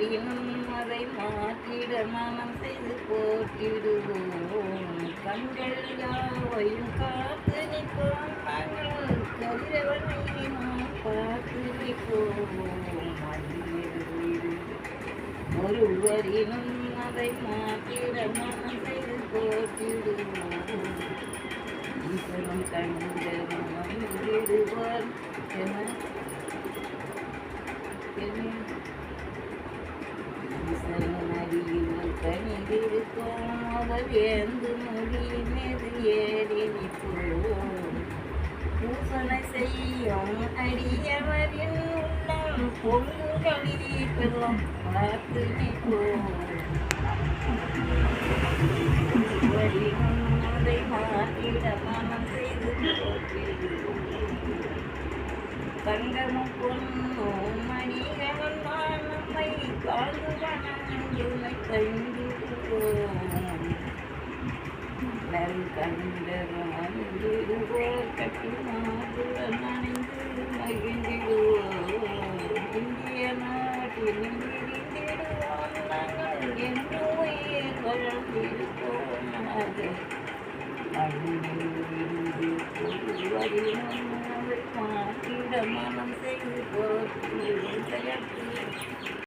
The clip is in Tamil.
ஒருவரினும் அதை மாற்றிட மனம் செய்து போற்றிடுவோம். கண்கள் யாவையும் காத்து நிற்போம், நாங்கள் கதிரவனை நாம் பார்த்து நிற்போம். ஒருவரினும் அதை மாற்றிட மனம் செய்து போற்றிடுவோம். ஈஸ்வரன் கண்டனம் விடுவார் என ஈஸ்வரன் கணிதிருக்கும் அவர் எந்து மொழி மீது ஏறி நிற்போம். பூசனை செய்யும் அடியவரின் உள்ளம் பொங்குகளில் பெறும் பார்த்து நிற்போம். அதை மாற்றிட மனம் செய்து தங்கமும் பொன்னும் மணிகளும் தான் நம்மை காதுவனை தங்கிடுவோம். கண்டரும் அணிந்திடுவோர் கட்டினாதுடன் அணிந்து மகிழ்ந்திடுவோம். இந்திய நாட்டில் இருந்திடுவோம், நாங்கள் என்று உயிர் வளர்ந்திருப்போம். மாற்றிட மனம் செய்து போற்றி